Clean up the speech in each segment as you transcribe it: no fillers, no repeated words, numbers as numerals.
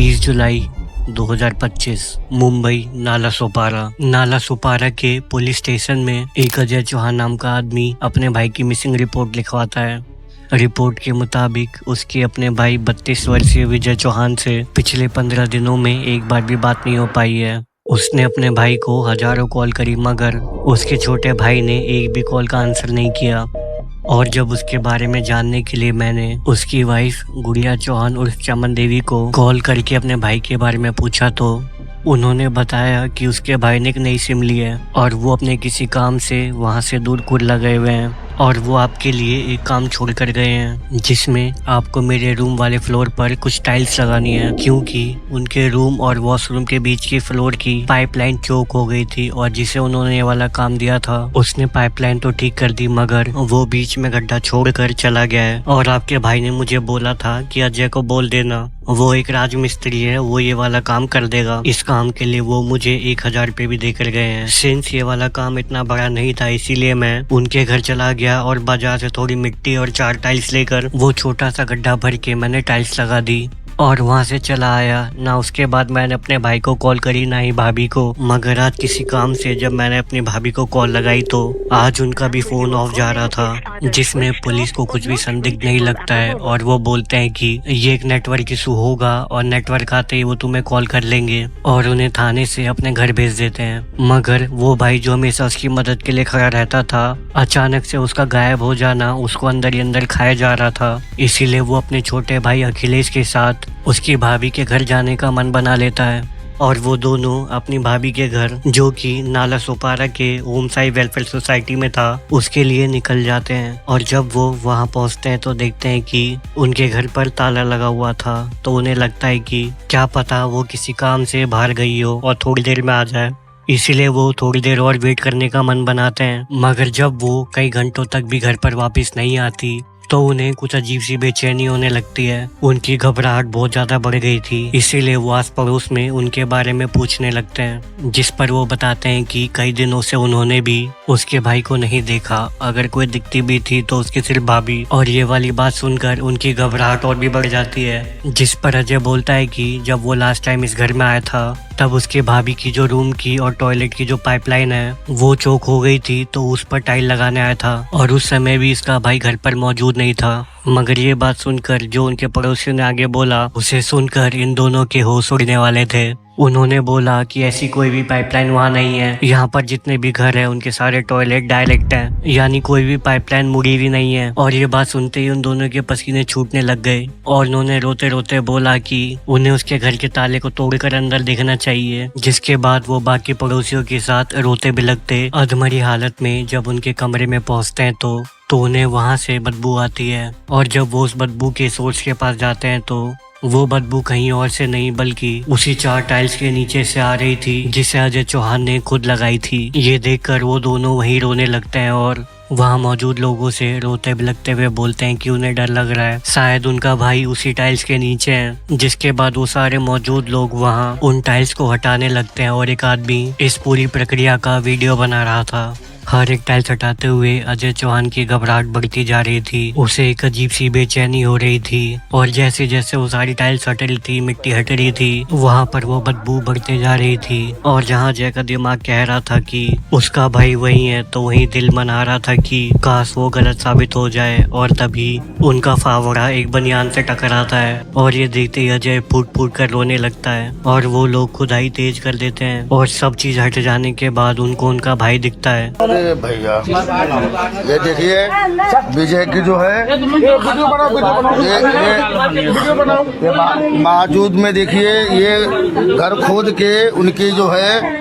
20 जुलाई 2025 मुंबई नाला सोपारा के police station में एक अजय चौहान नाम का आदमी अपने भाई की मिसिंग रिपोर्ट लिखवाता है। रिपोर्ट के मुताबिक उसके अपने भाई 32 वर्षीय विजय चौहान से पिछले 15 दिनों में एक बार भी बात नहीं हो पाई है। उसने अपने भाई को हजारों कॉल करी मगर उसके छोटे भाई ने एक भी कॉल का आंसर नहीं किया। और जब उसके बारे में जानने के लिए मैंने उसकी वाइफ गुड़िया चौहान उर्फ चमन देवी को कॉल करके अपने भाई के बारे में पूछा तो उन्होंने बताया कि उसके भाई ने एक नई सिम ली है और वो अपने किसी काम से वहां से दूर कुर्ला गए हुए हैं और वो आपके लिए एक काम छोड़ कर गए हैं जिसमें आपको मेरे रूम वाले फ्लोर पर कुछ टाइल्स लगानी है, क्योंकि उनके रूम और वॉशरूम के बीच की फ्लोर की पाइपलाइन चोक हो गई थी और जिसे उन्होंने ये वाला काम दिया था उसने पाइपलाइन तो ठीक कर दी मगर वो बीच में गड्ढा छोड़कर चला गया है। और आपके भाई ने मुझे बोला था कि अजय को बोल देना, वो एक राजमिस्त्री है, वो ये वाला काम कर देगा। इस काम के लिए वो मुझे 1000 रुपये भी देकर गए हैं। सिंस ये वाला काम इतना बड़ा नहीं था इसीलिए मैं उनके घर चला गया और बाजार से थोड़ी मिट्टी और 4 टाइल्स लेकर वो छोटा सा गड्ढा भर के मैंने टाइल्स लगा दी और वहां से चला आया। ना उसके बाद मैंने अपने भाई को कॉल करी ना ही भाभी को, मगर आज किसी काम से जब मैंने अपनी भाभी को कॉल लगाई तो आज उनका भी फोन ऑफ जा रहा था, जिसमें पुलिस को कुछ भी संदिग्ध नहीं लगता है और वो बोलते हैं कि ये एक नेटवर्क इशू होगा और नेटवर्क आते ही वो तुम्हें कॉल कर लेंगे और उन्हें थाने से अपने घर भेज देते हैं। मगर वो भाई जो हमेशा उसकी मदद के लिए खड़ा रहता था, अचानक से उसका गायब हो जाना उसको अंदर ही अंदर खाया जा रहा था। इसीलिए वो अपने छोटे भाई अखिलेश के साथ उसकी भाभी के घर जाने का मन बना लेता है और वो दोनों अपनी भाभी के घर, जो कि नाला सोपारा के ओम साई वेलफेयर सोसाइटी में था, उसके लिए निकल जाते हैं। और जब वो वहां पहुंचते हैं तो देखते हैं कि उनके घर पर ताला लगा हुआ था, तो उन्हें लगता है कि क्या पता वो किसी काम से बाहर गई हो और थोड़ी देर में आ जाए। इसीलिए वो थोड़ी देर और वेट करने का मन बनाते हैं। मगर जब वो कई घंटों तक भी घर पर वापस नहीं आती तो उन्हें कुछ अजीब सी बेचैनी होने लगती है। उनकी घबराहट बहुत ज्यादा बढ़ गई थी, इसीलिए वो आस पड़ोस में उनके बारे में पूछने लगते हैं, जिस पर वो बताते हैं कि कई दिनों से उन्होंने भी उसके भाई को नहीं देखा, अगर कोई दिखती भी थी तो उसकी सिर्फ भाभी। और ये वाली बात सुनकर उनकी घबराहट और भी बढ़ जाती है, जिस पर अजय बोलता है कि जब वो लास्ट टाइम इस घर में आया था तब उसके भाभी की जो रूम की और टॉयलेट की जो पाइपलाइन है वो चोक हो गई थी, तो उस पर टाइल लगाने आया था और उस समय भी इसका भाई घर पर मौजूद नहीं था। मगर ये बात सुनकर जो उनके पड़ोसियों ने आगे बोला, उसे सुनकर इन दोनों के होश उड़ने वाले थे। उन्होंने बोला कि ऐसी कोई भी पाइपलाइन वहाँ नहीं है, यहाँ पर जितने भी घर हैं उनके सारे टॉयलेट डायरेक्ट हैं, यानी कोई भी पाइपलाइन मुड़ी हुई नहीं है। और ये बात सुनते ही उन दोनों के पसीने छूटने लग गए और उन्होंने रोते रोते बोला कि उन्हें उसके घर के ताले को तोड़कर अंदर देखना चाहिए। जिसके बाद वो बाकी पड़ोसियों के साथ रोते बिलखते अधमरी हालत में जब उनके कमरे में पहुँचते हैं तो उन्हें वहाँ से बदबू आती है। और जब वो उस बदबू के सोर्स के पास जाते हैं तो वो बदबू कहीं और से नहीं बल्कि उसी 4 टाइल्स के नीचे से आ रही थी जिसे अजय चौहान ने खुद लगाई थी। ये देखकर वो दोनों वहीं रोने लगते हैं और वहाँ मौजूद लोगों से रोते बिलखते हुए बोलते हैं कि उन्हें डर लग रहा है, शायद उनका भाई उसी टाइल्स के नीचे है। जिसके बाद वो सारे मौजूद लोग वहाँ उन टाइल्स को हटाने लगते हैं और एक आदमी इस पूरी प्रक्रिया का वीडियो बना रहा था। हर एक टाइल्स हटाते हुए अजय चौहान की घबराहट बढ़ती जा रही थी, उसे एक अजीब सी बेचैनी हो रही थी और जैसे जैसे वो सारी टाइल्स हट रही थी, मिट्टी हट रही थी, वहाँ पर वो बदबू बढ़ते जा रही थी। और जहाँ अजय का दिमाग कह रहा था कि उसका भाई वही है, तो वही दिल मना रहा था कि काश वो गलत साबित हो जाए। और तभी उनका फावड़ा एक बनियान से टकराता है और ये देखते ही अजय फूट फूट कर रोने लगता है और वो लोग खुदाई तेज कर देते हैं और सब चीज हट जाने के बाद उनको उनका भाई दिखता है। भैया ये देखिए विजय की जो है ये मौजूद में देखिए ये घर खोद के उनकी जो है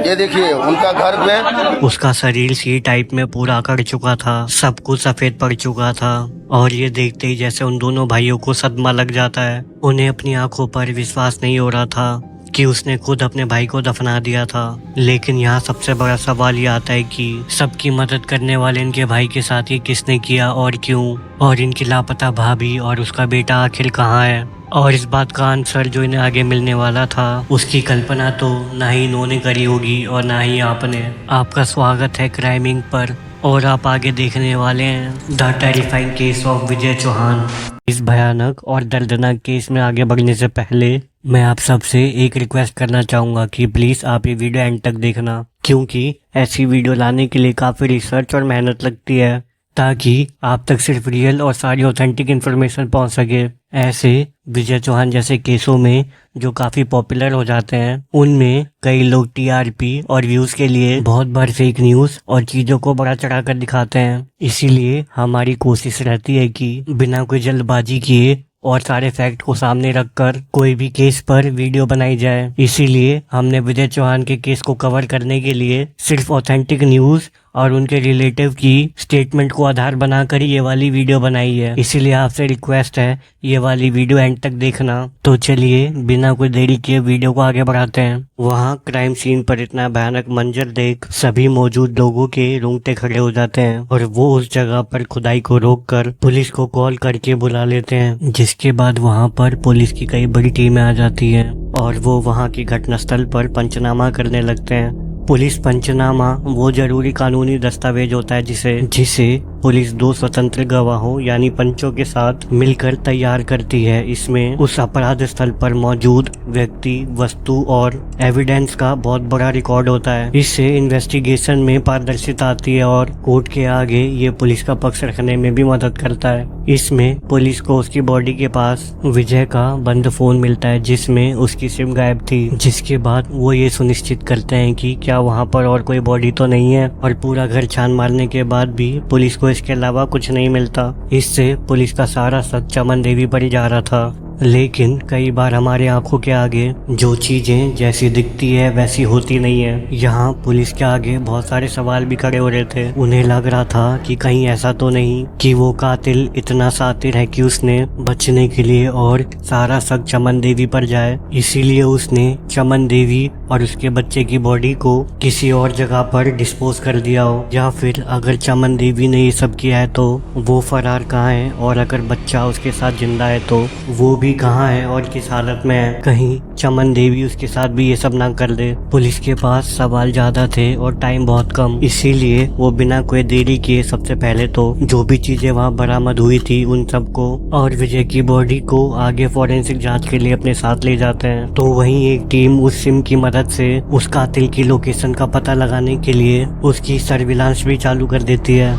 ये देखिए उनका घर पे उसका शरीर सी टाइप में पूरा अकड़ चुका था, सब कुछ सफेद पड़ चुका था। और ये देखते ही जैसे उन दोनों भाइयों को सदमा लग जाता है, उन्हें अपनी आंखों पर विश्वास नहीं हो रहा था कि उसने खुद अपने भाई को दफना दिया था। लेकिन यहाँ सबसे बड़ा सवाल ये आता है कि सबकी मदद करने वाले इनके भाई के साथ ये किसने किया और क्यों, और इनकी लापता भाभी और उसका बेटा आखिर कहाँ है। और इस बात का आंसर जो इन्हें आगे मिलने वाला था उसकी कल्पना तो ना ही इन्होंने करी होगी और ना ही आपने। आपका स्वागत है क्राइमिंग पर। और आप आगे देखने वाले हैं द टेरिफाइंग केस ऑफ विजय चौहान। इस भयानक और दर्दनाक केस में आगे बढ़ने से पहले मैं आप सबसे एक रिक्वेस्ट करना चाहूँगा कि प्लीज़ आप ये वीडियो एंड तक देखना, क्योंकि ऐसी वीडियो लाने के लिए काफ़ी रिसर्च और मेहनत लगती है ताकि आप तक सिर्फ रियल और सारी ऑथेंटिक इन्फॉर्मेशन पहुंच सके। ऐसे विजय चौहान जैसे केसों में जो काफ़ी पॉपुलर हो जाते हैं, उनमें कई लोग टीआरपी और व्यूज़ के लिए बहुत बार फेक न्यूज़ और चीज़ों को बड़ा चढ़ा कर दिखाते हैं। इसीलिए हमारी कोशिश रहती है कि बिना कोई जल्दबाजी किए और सारे फैक्ट को सामने रखकर कोई भी केस पर वीडियो बनाई जाए। इसीलिए हमने विजय चौहान के केस को कवर करने के लिए सिर्फ ऑथेंटिक न्यूज़ और उनके रिलेटिव की स्टेटमेंट को आधार बनाकर ये वाली वीडियो बनाई है। इसीलिए आपसे रिक्वेस्ट है ये वाली वीडियो एंड तक देखना। तो चलिए बिना कोई देरी किए वीडियो को आगे बढ़ाते हैं। वहाँ क्राइम सीन पर इतना भयानक मंजर देख सभी मौजूद लोगों के रोंगटे खड़े हो जाते हैं और वो उस जगह पर खुदाई को रोककर पुलिस को कॉल करके बुला लेते हैं, जिसके बाद वहाँ पर पुलिस की कई बड़ी टीमें आ जाती है और वो वहाँ की घटनास्थल पर पंचनामा करने लगते हैं। पुलिस पंचनामा वो जरूरी कानूनी दस्तावेज होता है जिसे पुलिस दो स्वतंत्र गवाहों यानी पंचों के साथ मिलकर तैयार करती है। इसमें उस अपराध स्थल पर मौजूद व्यक्ति, वस्तु और एविडेंस का बहुत बड़ा रिकॉर्ड होता है। इससे इन्वेस्टिगेशन में पारदर्शिता आती है और कोर्ट के आगे ये पुलिस का पक्ष रखने में भी मदद करता है। इसमें पुलिस को उसकी बॉडी के पास विजय का बंद फोन मिलता है जिसमें उसकी सिम गायब थी, जिसके बाद वो ये सुनिश्चित करते हैं कि क्या वहाँ पर और कोई बॉडी तो नहीं है, और पूरा घर छान मारने के बाद भी पुलिस को इसके अलावा कुछ नहीं मिलता। इससे पुलिस का सारा शक चमन देवी पर ही जा रहा था। लेकिन कई बार हमारे आंखों के आगे जो चीजें जैसी दिखती है वैसी होती नहीं है। यहाँ पुलिस के आगे बहुत सारे सवाल भी खड़े हो रहे थे। उन्हें लग रहा था कि कहीं ऐसा तो नहीं कि वो कातिल इतना शातिर है कि उसने बचने के लिए और सारा शक चमन देवी पर जाए, इसीलिए उसने चमन देवी और उसके बच्चे की बॉडी को किसी और जगह पर डिस्पोज कर दिया हो। या फिर अगर चमन देवी ने ये सब किया है तो वो फरार कहाँ है, और अगर बच्चा उसके साथ जिंदा है तो वो भी कहाँ है और किस हालत में है। कहीं चमन देवी उसके साथ भी ये सब ना कर दे। पुलिस के पास सवाल ज्यादा थे और टाइम बहुत कम, इसीलिए वो बिना कोई देरी किए सबसे पहले तो जो भी चीजें वहाँ बरामद हुई थी उन सबको और विजय की बॉडी को आगे फॉरेंसिक जांच के लिए अपने साथ ले जाते हैं। तो वहीं एक टीम उस सिम की मदद से उस कातिल की लोकेशन का पता लगाने के लिए उसकी सर्विलांस भी चालू कर देती है।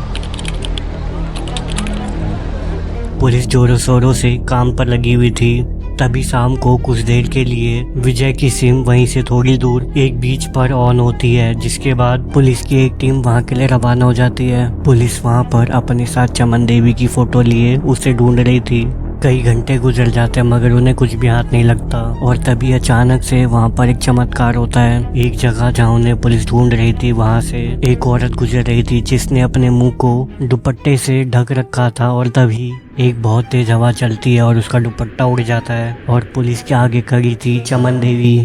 पुलिस जोरों शोरों से काम पर लगी हुई थी। तभी शाम को कुछ देर के लिए विजय की सिम वहीं से थोड़ी दूर एक बीच पर ऑन होती है, जिसके बाद पुलिस की एक टीम वहां के लिए रवाना हो जाती है। पुलिस वहां पर अपने साथ चमन देवी की फोटो लिए उसे ढूंढ रही थी। कई घंटे गुजर जाते हैं मगर उन्हें कुछ भी हाथ नहीं लगता, और तभी अचानक से वहाँ पर एक चमत्कार होता है। एक जगह जहाँ उन्हें पुलिस ढूंढ रही थी वहाँ से एक औरत गुजर रही थी जिसने अपने मुंह को दुपट्टे से ढक रखा था, और तभी एक बहुत तेज हवा चलती है और उसका दुपट्टा उड़ जाता है और पुलिस के आगे खड़ी थी चमन देवी।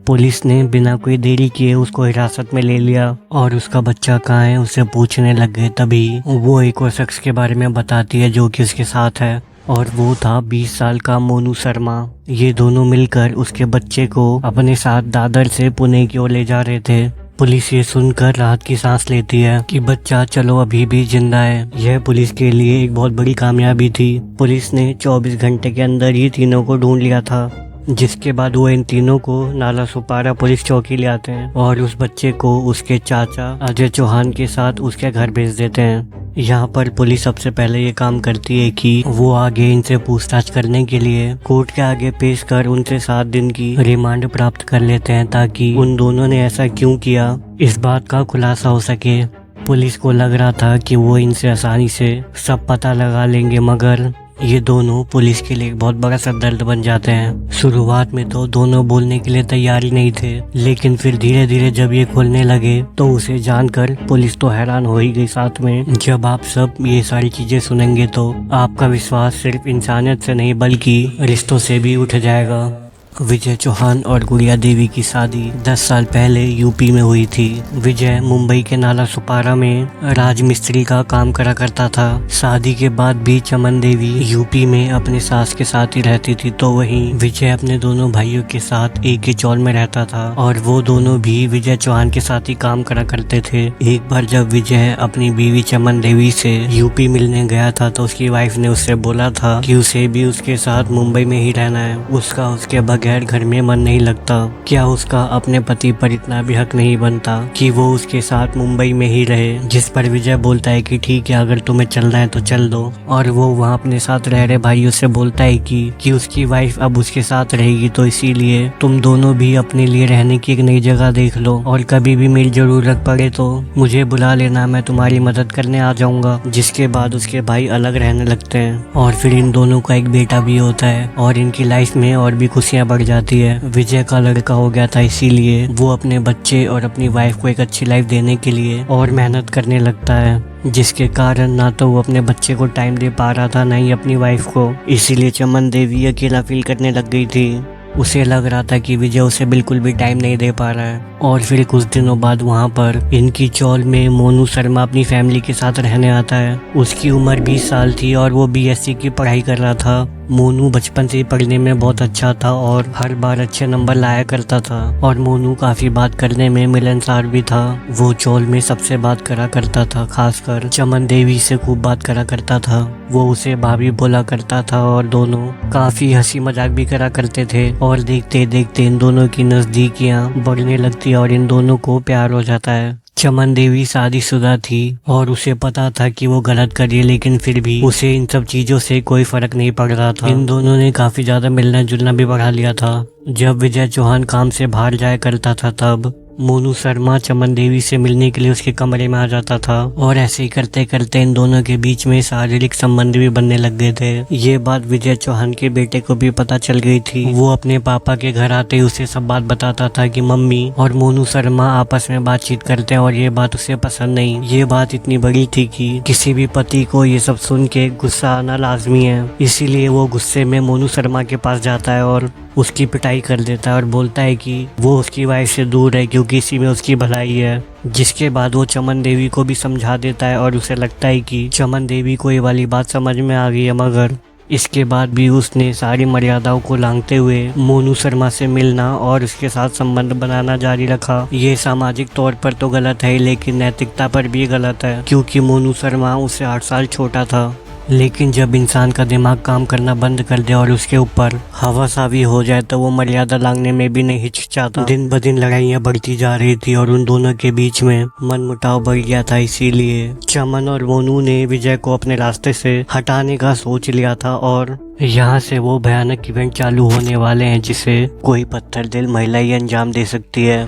पुलिस ने बिना कोई देरी किए उसको हिरासत में ले लिया और उसका बच्चा कहाँ है उसे पूछने लग गए। तभी वो एक और शख्स के बारे में बताती है जो कि उसके साथ है, और वो था 20 साल का मोनू शर्मा। ये दोनों मिलकर उसके बच्चे को अपने साथ दादर से पुणे की ओर ले जा रहे थे। पुलिस ये सुनकर राहत की सांस लेती है कि बच्चा चलो अभी भी जिंदा है। यह पुलिस के लिए एक बहुत बड़ी कामयाबी थी। पुलिस ने 24 घंटे के अंदर ही तीनों को ढूंढ लिया था, जिसके बाद वो इन तीनों को नाला सुपारा पुलिस चौकी ले आते हैं और उस बच्चे को उसके चाचा अजय चौहान के साथ उसके घर भेज देते हैं। यहाँ पर पुलिस सबसे पहले ये काम करती है कि वो आगे इनसे पूछताछ करने के लिए कोर्ट के आगे पेश कर उनसे 7 दिन की रिमांड प्राप्त कर लेते हैं, ताकि उन दोनों ने ऐसा क्यों किया इस बात का खुलासा हो सके। पुलिस को लग रहा था कि वो इनसे आसानी से सब पता लगा लेंगे, मगर ये दोनों पुलिस के लिए एक बहुत बड़ा सरदर्द बन जाते हैं। शुरुआत में तो दोनों बोलने के लिए तैयार ही नहीं थे, लेकिन फिर धीरे धीरे जब ये खोलने लगे तो उसे जानकर पुलिस तो हैरान हो ही गई। साथ में जब आप सब ये सारी चीजें सुनेंगे तो आपका विश्वास सिर्फ इंसानियत से नहीं बल्कि रिश्तों से भी उठ जाएगा। विजय चौहान और गुड़िया देवी की शादी 10 साल पहले यूपी में हुई थी। विजय मुंबई के नाला सुपारा में राजमिस्त्री का काम करा करता था। शादी के बाद भी चमन देवी यूपी में अपने सास के साथ ही रहती थी, तो वहीं विजय अपने दोनों भाइयों के साथ एक ही चौल में रहता था और वो दोनों भी विजय चौहान के साथ ही काम करा करते थे। एक बार जब विजय अपनी बीवी चमन देवी से यूपी मिलने गया था तो उसकी वाइफ ने उससे बोला था कि उसे भी उसके साथ मुंबई में ही रहना है, उसका उसके बगैर घर में मन नहीं लगता। क्या उसका अपने पति पर इतना भी हक नहीं बनता कि वो उसके साथ मुंबई में ही रहे? जिस पर विजय बोलता है कि ठीक है, अगर तुम्हें चलना है तो चल दो। और वो वहाँ अपने साथ रह रहे भाइयों से बोलता है कि उसकी वाइफ अब उसके साथ रहेगी, तो इसीलिए तुम दोनों भी अपने लिए रहने की एक नई जगह देख लो और कभी भी मेरी जरूरत पड़े तो मुझे बुला लेना, मैं तुम्हारी मदद करने आ जाऊंगा। जिसके बाद उसके भाई अलग रहने लगते हैं और फिर इन दोनों का एक बेटा भी होता है और इनकी लाइफ में और भी खुशियां बढ़ जाती है। विजय का लड़का हो गया था, इसीलिए वो अपने बच्चे और अपनी वाइफ को एक अच्छी लाइफ देने के लिए और मेहनत करने लगता है, जिसके कारण ना तो वो अपने बच्चे को टाइम दे पा रहा था, ना ही अपनी वाइफ को। इसीलिए चमन देवी अकेला फील करने लग गई थी। उसे लग रहा था कि विजय उसे बिल्कुल भी टाइम नहीं दे पा रहा है। और फिर कुछ दिनों बाद वहाँ पर इनकी चौल में मोनू शर्मा अपनी फैमिली के साथ रहने आता है। उसकी उम्र 20 साल थी और वो बीएससी की पढ़ाई कर रहा था। मोनू बचपन से ही पढ़ने में बहुत अच्छा था और हर बार अच्छे नंबर लाया करता था और मोनू काफी बात करने में मिलनसार भी था। वो चौल में सबसे बात करा करता था, खासकर चमन देवी से खूब बात करा करता था। वो उसे भाभी बोला करता था और दोनों काफी हंसी मजाक भी करा करते थे और देखते देखते इन दोनों की नजदीकियां बढ़ने लगती और इन दोनों को प्यार हो जाता है। चमन देवी शादीशुदा थी और उसे पता था कि वो गलत कर रही है, लेकिन फिर भी उसे इन सब चीजों से कोई फर्क नहीं पड़ रहा था। इन दोनों ने काफी ज्यादा मिलना जुलना भी बढ़ा लिया था। जब विजय चौहान काम से बाहर जाया करता था तब मोनू शर्मा चमन देवी से मिलने के लिए उसके कमरे में आ जाता था और ऐसे ही करते करते इन दोनों के बीच में शारीरिक संबंध भी बनने लग गए थे। ये बात विजय चौहान के बेटे को भी पता चल गई थी। वो अपने पापा के घर आते ही उसे सब बात बताता था कि मम्मी और मोनू शर्मा आपस में बातचीत करते हैं और ये बात उसे पसंद नहीं। ये बात इतनी बड़ी थी कि किसी भी पति को ये सब सुन के गुस्सा आना लाजमी है। इसीलिए वो गुस्से में मोनू शर्मा के पास जाता है और उसकी पिटाई कर देता है और बोलता है कि वो उसकी वाइफ से दूर है क्योंकि इसी में उसकी भलाई है। जिसके बाद वो चमन देवी को भी समझा देता है और उसे लगता है कि चमन देवी को ये वाली बात समझ में आ गई है, मगर इसके बाद भी उसने सारी मर्यादाओं को लांघते हुए मोनू शर्मा से मिलना और उसके साथ संबंध बनाना जारी रखा। ये सामाजिक तौर पर तो गलत है, लेकिन नैतिकता पर भी गलत है क्योंकि मोनू शर्मा उससे 8 साल छोटा था। लेकिन जब इंसान का दिमाग काम करना बंद कर दे और उसके ऊपर हवस हावी हो जाए तो वो मर्यादा लांघने में भी नहीं हिचकिचाता। दिन ब दिन लड़ाइयाँ बढ़ती जा रही थी और उन दोनों के बीच में मनमुटाव बढ़ गया था। इसीलिए चमन और मोनू ने विजय को अपने रास्ते से हटाने का सोच लिया था और यहाँ से वो भयानक इवेंट चालू होने वाले हैं जिसे कोई पत्थर दिल महिला ही अंजाम दे सकती है।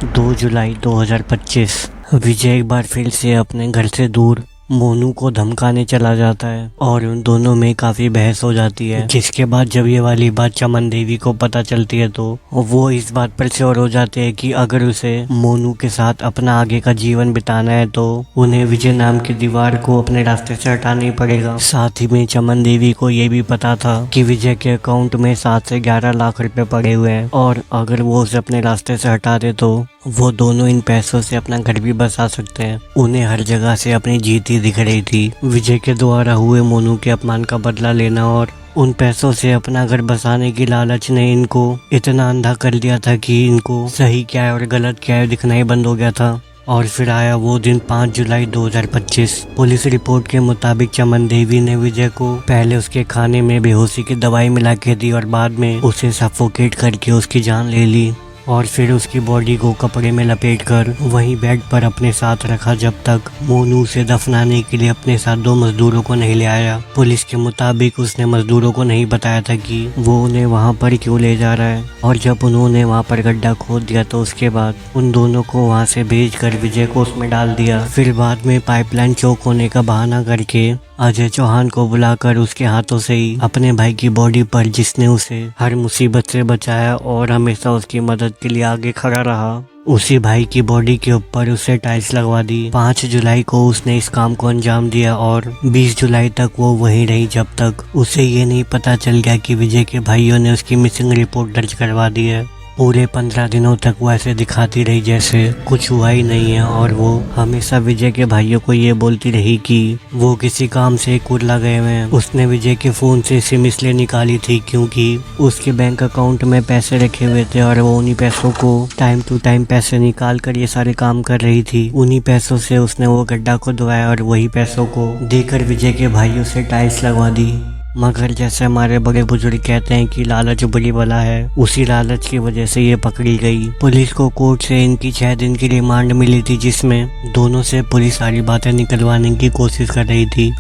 2 जुलाई 2025 विजय एक बार फिर से अपने घर से दूर मोनू को धमकाने चला जाता है और उन दोनों में काफी बहस हो जाती है। जिसके बाद जब ये वाली बात चमन देवी को पता चलती है तो वो इस बात पर श्योर हो जाते हैं कि अगर उसे मोनू के साथ अपना आगे का जीवन बिताना है तो उन्हें विजय नाम की दीवार को अपने रास्ते से हटाना ही पड़ेगा। साथ ही में चमन देवी को ये भी पता था कि विजय के अकाउंट में 7 से 11 लाख रुपए पड़े हुए हैं और अगर वो उसे अपने रास्ते से हटा दे तो वो दोनों इन पैसों से अपना घर भी बसा सकते हैं। उन्हें हर जगह से अपनी जीत ही दिख रही थी। विजय के द्वारा हुए मोनू के अपमान का बदला लेना और उन पैसों से अपना घर बसाने की लालच ने इनको इतना अंधा कर दिया था कि इनको सही क्या है और गलत क्या है दिखना ही बंद हो गया था। और फिर आया वो दिन 5 जुलाई 2025। पुलिस रिपोर्ट के मुताबिक चमन देवी ने विजय को पहले उसके खाने में बेहोशी की दवाई मिला के दी और बाद में उसे सफोकेट करके उसकी जान ले ली और फिर उसकी बॉडी को कपड़े में लपेटकर वहीं बेड पर अपने साथ रखा जब तक मोनू उसे दफनाने के लिए अपने साथ 2 मजदूरों को नहीं ले आया। पुलिस के मुताबिक उसने मजदूरों को नहीं बताया था कि वो उन्हें वहां पर क्यों ले जा रहा है और जब उन्होंने वहां पर गड्ढा खोद दिया तो उसके बाद उन दोनों को वहां से भेजकर विजय को उसमें डाल दिया। फिर बाद में पाइपलाइन चौक होने का बहाना करके अजय चौहान को बुलाकर उसके हाथों से ही अपने भाई की बॉडी पर, जिसने उसे हर मुसीबत से बचाया और हमेशा उसकी मदद के लिए आगे खड़ा रहा, उसी भाई की बॉडी के ऊपर उसे टाइल्स लगवा दी। 5 जुलाई को उसने इस काम को अंजाम दिया और 20 जुलाई तक वो वहीं रही जब तक उसे ये नहीं पता चल गया कि विजय के भाइयों ने उसकी मिसिंग रिपोर्ट दर्ज करवा दी है। पूरे 15 दिनों तक वो ऐसे दिखाती रही जैसे कुछ हुआ ही नहीं है और वो हमेशा विजय के भाइयों को ये बोलती रही कि वो किसी काम से कुरला गए हुए हैं। उसने विजय के फोन से सिम इसलिए निकाली थी क्योंकि उसके बैंक अकाउंट में पैसे रखे हुए थे और वो उन्हीं पैसों को टाइम टू टाइम पैसे निकाल कर ये सारे काम कर रही थी। उन्हीं पैसों से उसने वो गड्ढा खुदवाया और वही पैसों को देकर विजय के भाइयों से टाइल्स लगवा दी। मगर जैसे हमारे बड़े बुजुर्ग कहते हैं कि लालच बुरी बला है, उसी लालच की वजह से ये पकड़ी गई। पुलिस को कोर्ट से इनकी 6 दिन की रिमांड मिली थी जिसमें दोनों से पुलिस सारी बातें निकलवाने की कोशिश कर रही थी,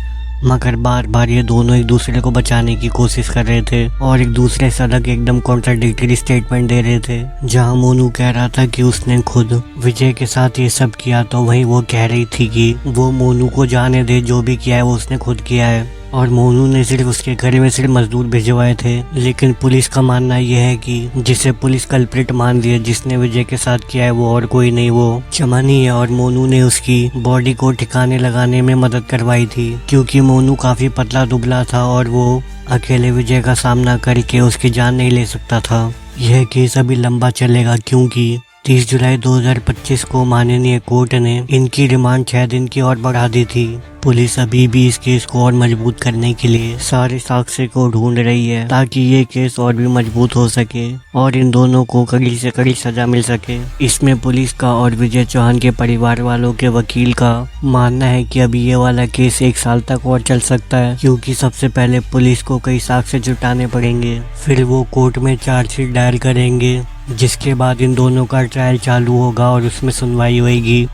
मगर बार बार ये दोनों एक दूसरे को बचाने की कोशिश कर रहे थे और एक दूसरे से अलग एकदम कॉन्ट्राडिक्टरी स्टेटमेंट दे रहे थे। जहां मोनू कह रहा था कि उसने खुद विजय के साथ ये सब किया, तो वहीं वो कह रही थी कि वो मोनू को जाने दे, जो भी किया है वो उसने खुद किया है और मोनू ने सिर्फ उसके घर में सिर्फ मजदूर भिजवाए थे। लेकिन पुलिस का मानना यह है कि जिसे पुलिस कल्प्रिट मान रही है, जिसने विजय के साथ किया है, वो और कोई नहीं, वो चमन ही है और मोनू ने उसकी बॉडी को ठिकाने लगाने में मदद करवाई थी क्योंकि मोनू काफी पतला दुबला था और वो अकेले विजय का सामना करके उसकी जान नहीं ले सकता था। यह केस अभी लंबा चलेगा क्योंकि 30 जुलाई 2025 को माननीय कोर्ट ने इनकी रिमांड 6 दिन की और बढ़ा दी थी। पुलिस अभी भी इस केस को और मजबूत करने के लिए सारे साक्ष्य को ढूंढ रही है ताकि ये केस और भी मजबूत हो सके और इन दोनों को कड़ी से कड़ी सजा मिल सके। इसमें पुलिस का और विजय चौहान के परिवार वालों के वकील का मानना है कि अभी ये वाला केस 1 साल तक और चल सकता है क्योंकि सबसे पहले पुलिस को कई साक्ष्य जुटाने पड़ेंगे, फिर वो कोर्ट में चार्जशीट दायर करेंगे, जिसके बाद इन दोनों का ट्रायल चालू होगा और उसमें सुनवाई होगी।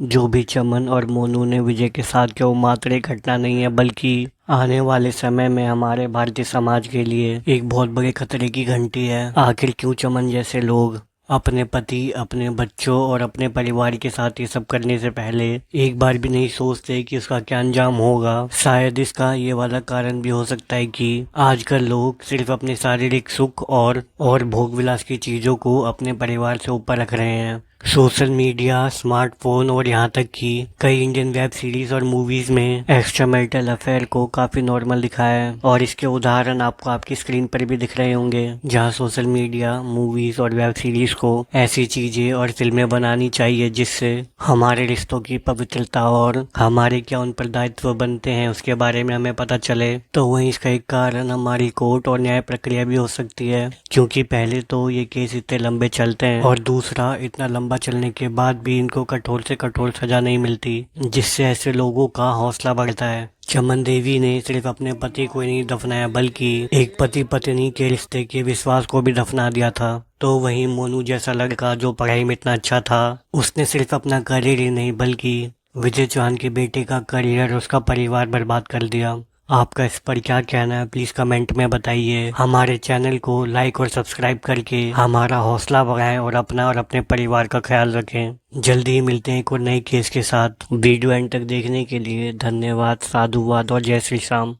जो भी चमन और मोनू ने विजय के साथ किया वो मात्र एक घटना नहीं है, बल्कि आने वाले समय में हमारे भारतीय समाज के लिए एक बहुत बड़े खतरे की घंटी है। आखिर क्यों चमन जैसे लोग अपने पति, अपने बच्चों और अपने परिवार के साथ ये सब करने से पहले एक बार भी नहीं सोचते कि उसका क्या अंजाम होगा। शायद इसका ये वाला कारण भी हो सकता है कि आजकल लोग सिर्फ अपने शारीरिक सुख और भोग विलास की चीजों को अपने परिवार से ऊपर रख रहे हैं। सोशल मीडिया, स्मार्टफोन और यहाँ तक कि कई इंडियन वेब सीरीज और मूवीज में एक्स्ट्रा मैरिटल अफेयर को काफी नॉर्मल दिखाया है और इसके उदाहरण आपको आपकी स्क्रीन पर भी दिख रहे होंगे। जहाँ सोशल मीडिया, मूवीज और वेब सीरीज को ऐसी चीजें और फिल्में बनानी चाहिए जिससे हमारे रिश्तों की पवित्रता और हमारे क्या उन पर दायित्व बनते हैं उसके बारे में हमें पता चले, तो वहीं इसका एक कारण हमारी कोर्ट और न्याय प्रक्रिया भी हो सकती है क्योंकि पहले तो ये केस इतने लंबे चलते हैं और दूसरा इतना लंबा चलने के बाद भी इनको कठोर से कठोर सजा नहीं मिलती, जिससे ऐसे लोगों का हौसला बढ़ता है। चमन देवी ने सिर्फ अपने पति को ही नहीं दफनाया बल्कि एक पति पत्नी के रिश्ते के विश्वास को भी दफना दिया था। तो वहीं मोनू जैसा लड़का जो पढ़ाई में इतना अच्छा था, उसने सिर्फ अपना करियर ही नहीं बल्कि विजय चौहान के बेटे का करियर और उसका परिवार बर्बाद कर दिया। आपका इस पर क्या कहना है प्लीज कमेंट में बताइए। हमारे चैनल को लाइक और सब्सक्राइब करके हमारा हौसला बढ़ाएं और अपना और अपने परिवार का ख्याल रखें। जल्दी ही मिलते हैं एक और नए केस के साथ। वीडियो एंड तक देखने के लिए धन्यवाद, साधुवाद और जय श्री राम।